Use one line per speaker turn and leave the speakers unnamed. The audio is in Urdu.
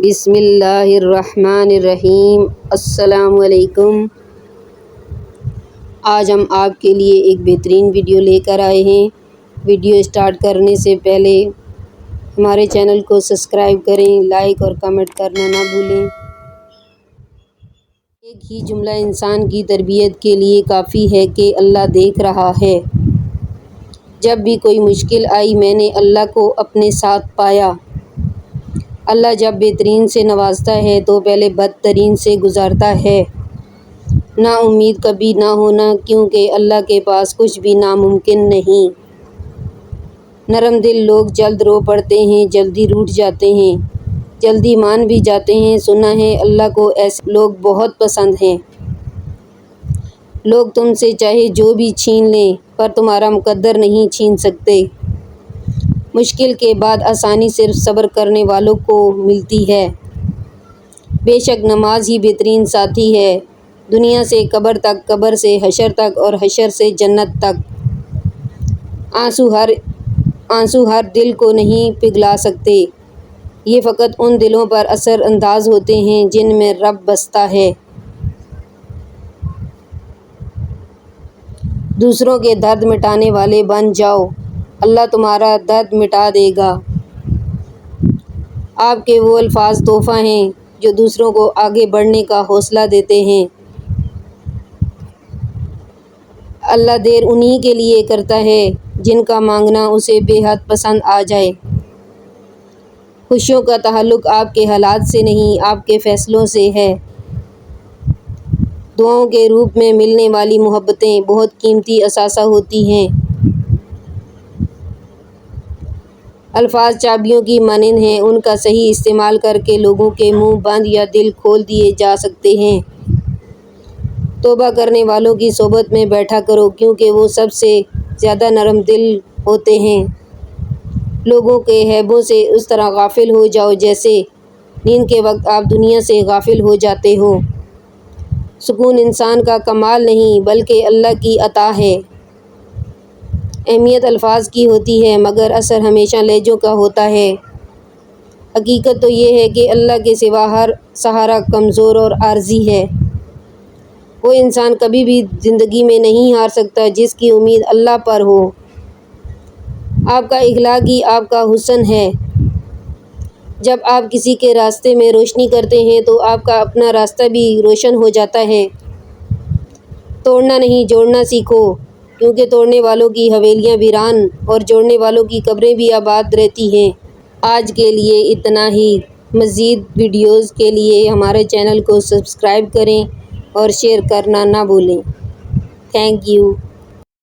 بسم اللہ الرحمن الرحیم۔ السلام علیکم۔ آج ہم آپ کے لیے ایک بہترین ویڈیو لے کر آئے ہیں۔ ویڈیو سٹارٹ کرنے سے پہلے ہمارے چینل کو سبسکرائب کریں، لائک اور کمنٹ کرنا نہ بھولیں۔ ایک ہی جملہ انسان کی تربیت کے لیے کافی ہے کہ اللہ دیکھ رہا ہے۔ جب بھی کوئی مشکل آئی میں نے اللہ کو اپنے ساتھ پایا۔ اللہ جب بہترین سے نوازتا ہے تو پہلے بدترین سے گزارتا ہے۔ نا امید کبھی نہ ہونا، کیونکہ اللہ کے پاس کچھ بھی ناممکن نہیں۔ نرم دل لوگ جلد رو پڑتے ہیں، جلدی روٹھ جاتے ہیں، جلدی مان بھی جاتے ہیں۔ سنا ہے اللہ کو ایسے لوگ بہت پسند ہیں۔ لوگ تم سے چاہے جو بھی چھین لیں پر تمہارا مقدر نہیں چھین سکتے۔ مشکل کے بعد آسانی صرف صبر کرنے والوں کو ملتی ہے۔ بے شک نماز ہی بہترین ساتھی ہے، دنیا سے قبر تک، قبر سے حشر تک اور حشر سے جنت تک۔ آنسو ہر دل کو نہیں پگھلا سکتے، یہ فقط ان دلوں پر اثر انداز ہوتے ہیں جن میں رب بستا ہے۔ دوسروں کے درد مٹانے والے بن جاؤ، اللہ تمہارا درد مٹا دے گا۔ آپ کے وہ الفاظ تحفہ ہیں جو دوسروں کو آگے بڑھنے کا حوصلہ دیتے ہیں۔ اللہ دیر انہی کے لیے کرتا ہے جن کا مانگنا اسے بے حد پسند آ جائے۔ خوشیوں کا تعلق آپ کے حالات سے نہیں، آپ کے فیصلوں سے ہے۔ دعاؤں کے روپ میں ملنے والی محبتیں بہت قیمتی اثاثہ ہوتی ہیں۔ الفاظ چابیوں کی مانند ہیں، ان کا صحیح استعمال کر کے لوگوں کے منہ بند یا دل کھول دیے جا سکتے ہیں۔ توبہ کرنے والوں کی صحبت میں بیٹھا کرو، کیونکہ وہ سب سے زیادہ نرم دل ہوتے ہیں۔ لوگوں کے عیبوں سے اس طرح غافل ہو جاؤ جیسے نیند کے وقت آپ دنیا سے غافل ہو جاتے ہو۔ سکون انسان کا کمال نہیں بلکہ اللہ کی عطا ہے۔ اہمیت الفاظ کی ہوتی ہے مگر اثر ہمیشہ لہجوں کا ہوتا ہے۔ حقیقت تو یہ ہے کہ اللہ کے سوا ہر سہارا کمزور اور عارضی ہے۔ وہ انسان کبھی بھی زندگی میں نہیں ہار سکتا جس کی امید اللہ پر ہو۔ آپ کا اخلاق ہی آپ کا حسن ہے۔ جب آپ کسی کے راستے میں روشنی کرتے ہیں تو آپ کا اپنا راستہ بھی روشن ہو جاتا ہے۔ توڑنا نہیں جوڑنا سیکھو، کیونکہ توڑنے والوں کی حویلیاں ویران اور جوڑنے والوں کی قبریں بھی آباد رہتی ہیں۔ آج کے لیے اتنا ہی۔ مزید ویڈیوز کے لیے ہمارے چینل کو سبسکرائب کریں اور شیئر کرنا نہ بھولیں۔ Thank you.